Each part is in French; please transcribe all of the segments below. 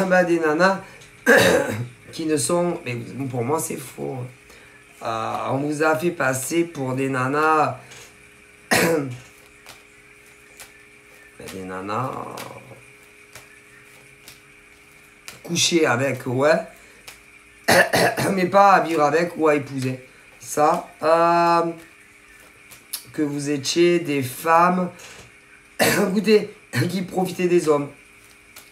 bah, des nanas qui ne sont... Mais pour moi, c'est faux. On vous a fait passer pour des nanas... des nanas... coucher avec, ouais. Mais pas à vivre avec ou à épouser. Ça. Que vous étiez des femmes... écoutez, qui profitaient des hommes.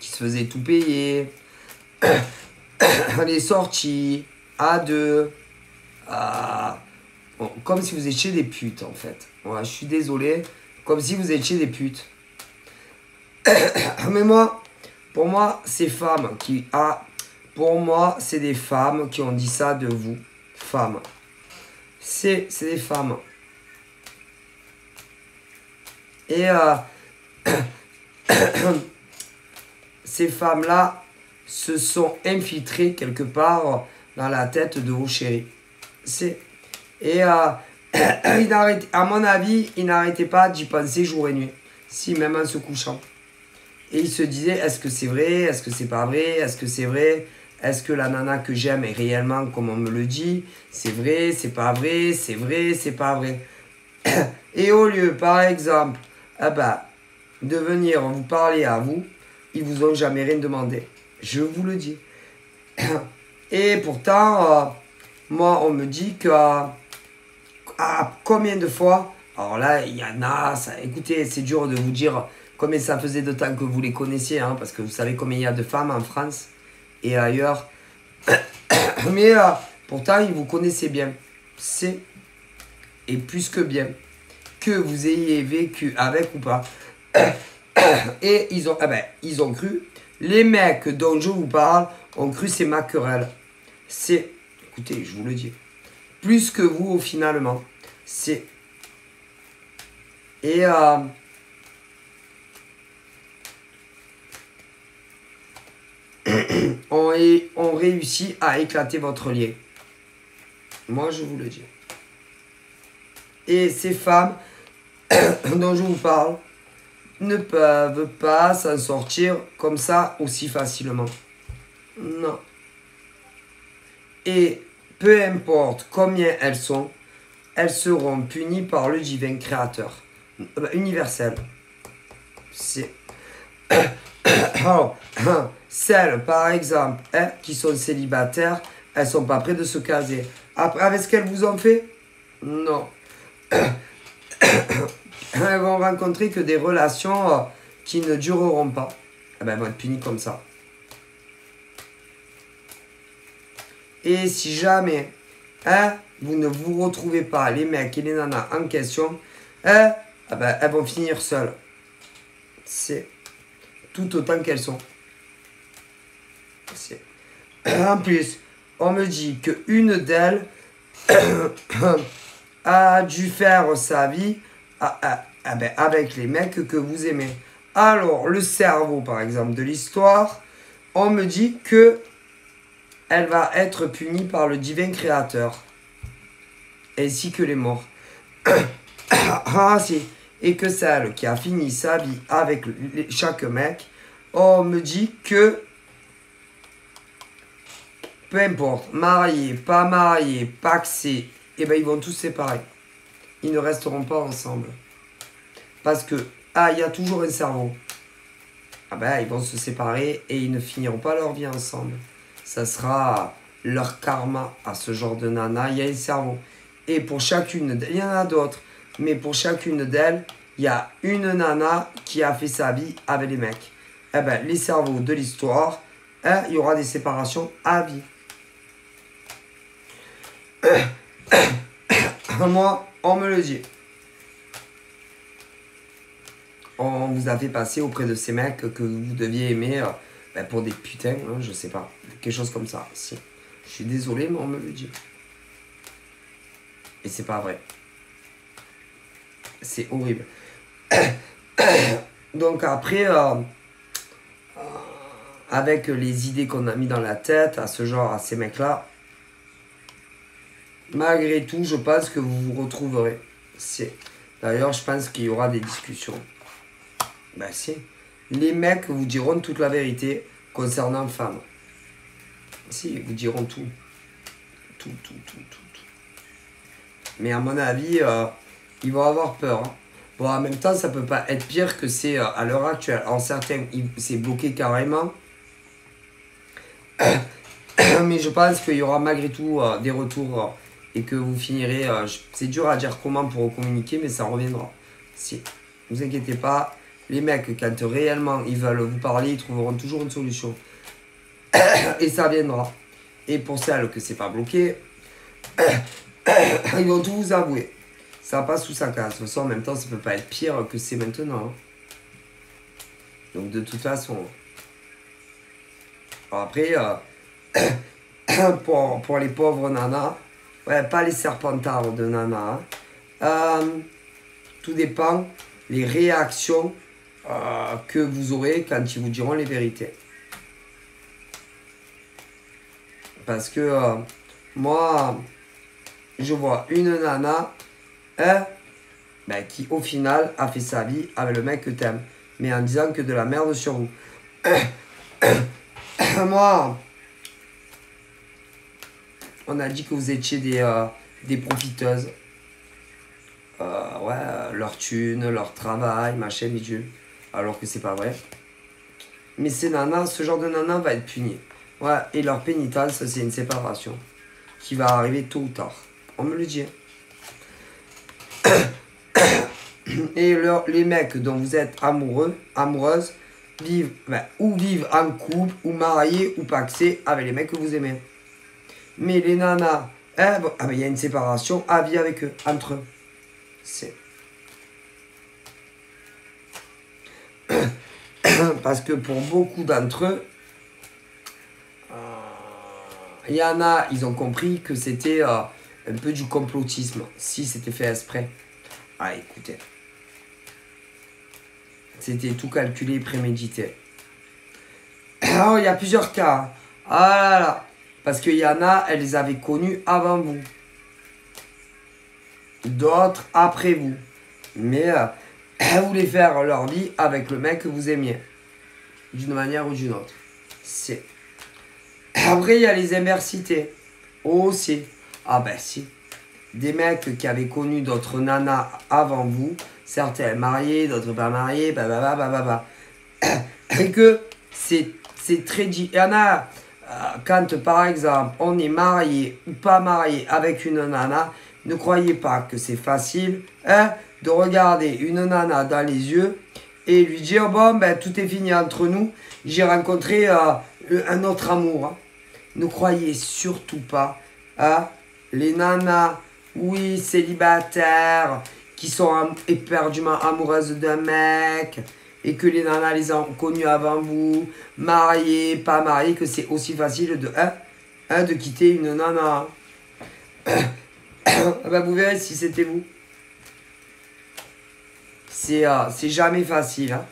Qui se faisaient tout payer. Les sorties. À deux. Bon, comme si vous étiez des putes, en fait. Ouais, je suis désolé. Comme si vous étiez des putes. Mais moi... Pour moi, ces femmes qui... pour moi, c'est des femmes qui ont dit ça de vous. Femmes. C'est des femmes. Et ces femmes-là se sont infiltrées quelque part dans la tête de vos chéris. Et à mon avis, ils n'arrêtaient pas d'y penser jour et nuit. Si, même en se couchant. Et il se disait, est-ce que c'est vrai? Est-ce que c'est pas vrai? Est-ce que c'est vrai? Est-ce que la nana que j'aime est réellement comme on me le dit? C'est vrai? C'est pas vrai? C'est vrai? C'est pas vrai? Et au lieu, par exemple, de venir vous parler à vous, ils vous ont jamais rien demandé. Je vous le dis. Et pourtant, moi, on me dit que... combien de fois... Alors là, il y en a... écoutez, c'est dur de vous dire... Combien ça faisait de temps que vous les connaissiez, hein, parce que vous savez combien il y a de femmes en France et ailleurs. Mais pourtant, ils vous connaissaient bien. C'est, et plus que bien, que vous ayez vécu avec ou pas. Et ils ont cru. Les mecs dont je vous parle ont cru ces maquerelles. C'est, écoutez, je vous le dis, plus que vous finalement. C'est... Et... on réussit à éclater votre lien. Moi, je vous le dis. Et ces femmes dont je vous parle ne peuvent pas s'en sortir comme ça aussi facilement. Non. Et peu importe combien elles sont, elles seront punies par le divin créateur. Universel. C'est... Celles, par exemple, qui sont célibataires, elles sont pas prêtes de se caser. Après, avec ce qu'elles vous ont fait, non. Elles vont rencontrer que des relations qui ne dureront pas. Elles vont être punies comme ça. Et si jamais vous ne vous retrouvez pas, les mecs et les nanas en question, elles vont finir seules. C'est tout autant qu'elles sont. En plus, on me dit qu'une d'elles a dû faire sa vie avec les mecs que vous aimez. Alors, le cerveau, par exemple, de l'histoire, on me dit que elle va être punie par le divin créateur, ainsi que les morts. Et que celle qui a fini sa vie avec chaque mec, on me dit que peu importe, marié, pas marié, paxé, ils vont tous se séparer. Ils ne resteront pas ensemble. Parce que, il y a toujours un cerveau. Ils vont se séparer et ils ne finiront pas leur vie ensemble. Ça sera leur karma à ce genre de nana. Il y a un cerveau. Et pour chacune, il y en a d'autres, mais pour chacune d'elles, il y a une nana qui a fait sa vie avec les mecs. Les cerveaux de l'histoire, il y aura des séparations à vie. Moi, on me le dit. On vous a fait passer auprès de ces mecs que vous deviez aimer pour des putains, hein, je sais pas. Quelque chose comme ça. Si. Je suis désolé, mais on me le dit. Et c'est pas vrai. C'est horrible. Donc après, avec les idées qu'on a mis dans la tête à ce genre, à ces mecs-là, malgré tout, je pense que vous vous retrouverez. D'ailleurs, je pense qu'il y aura des discussions. Si. les mecs vous diront toute la vérité concernant femmes. Si, ils vous diront tout. Tout. Mais à mon avis, ils vont avoir peur. Hein. Bon, en même temps, ça peut pas être pire que c'est à l'heure actuelle. En certains, c'est bloqué carrément. Mais je pense qu'il y aura malgré tout des retours et que vous finirez... c'est dur à dire comment pour communiquer, mais ça reviendra. Si, ne vous inquiétez pas. Les mecs, quand réellement ils veulent vous parler, ils trouveront toujours une solution. Et ça viendra. Et pour celles que c'est pas bloqué, ils vont tout vous avouer. Ça passe ou ça casse. De toute façon, en même temps, ça peut pas être pire que c'est maintenant. Hein. Donc de toute façon... Alors après, pour les pauvres nanas, ouais, pas les serpentards de nanas, hein. Tout dépend les réactions que vous aurez quand ils vous diront les vérités. Parce que moi, je vois une nana qui au final a fait sa vie avec le mec que t'aimes, mais en disant que de la merde sur vous. Moi, on a dit que vous étiez des profiteuses. Leur thune, leur travail, machin, bidule. Alors que c'est pas vrai. Mais ces nanas, ce genre de nana va être puni. Ouais, et leur pénitence, c'est une séparation. Qui va arriver tôt ou tard. On me le dit. Et les mecs dont vous êtes amoureux, amoureuses, vivent en couple, ou mariés, ou paxés avec les mecs que vous aimez. Mais les nanas, il y a une séparation à vie avec eux, entre eux. C'est... Parce que pour beaucoup d'entre eux, il y en a, ils ont compris que c'était un peu du complotisme, si c'était fait exprès. Ah, écoutez. C'était tout calculé, prémédité. Alors, il y a plusieurs cas. Ah là là. Parce qu'il y en a, elles les avaient connus avant vous. D'autres après vous. Mais elles voulaient faire leur vie avec le mec que vous aimiez. D'une manière ou d'une autre. C'est... Après, il y a les inversités. Aussi. Ah ben si. Des mecs qui avaient connu d'autres nanas avant vous. Certains mariés, d'autres pas mariés. Et que c'est très dit. Il y en a, quand par exemple, on est marié ou pas marié avec une nana, ne croyez pas que c'est facile de regarder une nana dans les yeux et lui dire, bon, ben, tout est fini entre nous, j'ai rencontré un autre amour. Hein. Ne croyez surtout pas, les nanas, oui, célibataires, qui sont éperdument amoureuses d'un mec, et que les nanas les ont connus avant vous, mariés, pas mariés, que c'est aussi facile de quitter une nana. Vous verrez si c'était vous. C'est jamais facile. Hein.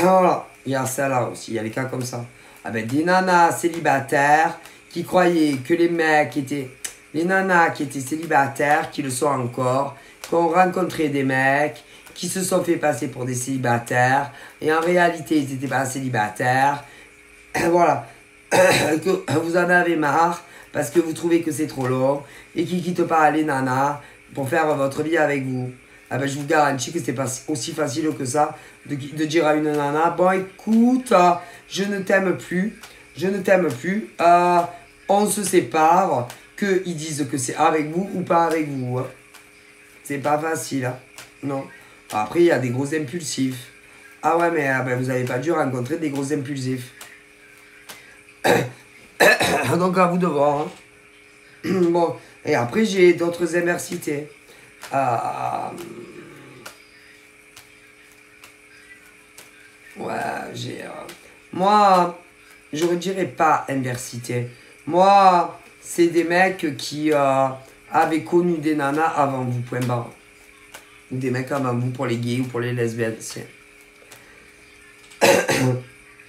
Voilà. Il y a ça là aussi, il y a des cas comme ça. Des nanas célibataires qui croyaient que les mecs étaient... Les nanas qui étaient célibataires, qui le sont encore, qui ont rencontré des mecs, qui se sont fait passer pour des célibataires, et en réalité, ils n'étaient pas célibataires. Voilà. Que vous en avez marre, parce que vous trouvez que c'est trop long, et qui quittent pas les nanas pour faire votre vie avec vous. Je vous garantis que c'est pas aussi facile que ça de dire à une nana, bon écoute, je ne t'aime plus, on se sépare, qu'ils disent que c'est avec vous ou pas avec vous. Hein. C'est pas facile, hein. Non. Après, il y a des gros impulsifs. Ah ouais, mais vous n'avez pas dû rencontrer des gros impulsifs. Donc à vous de voir. Hein. Bon, et après, j'ai d'autres inversités. Ouais, j'ai... Moi, je ne dirais pas inversité. Moi, c'est des mecs qui avaient connu des nanas avant vous, point barre. Ou des mecs avant vous pour les gays ou pour les lesbiennes.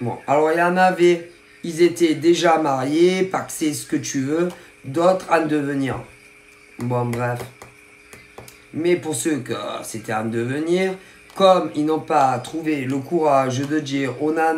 Bon, alors il y en avait, ils étaient déjà mariés, paxés, ce que tu veux, d'autres en devenir. Bon, bref. Mais pour ceux que c'était en devenir, comme ils n'ont pas trouvé le courage de dire aux nanas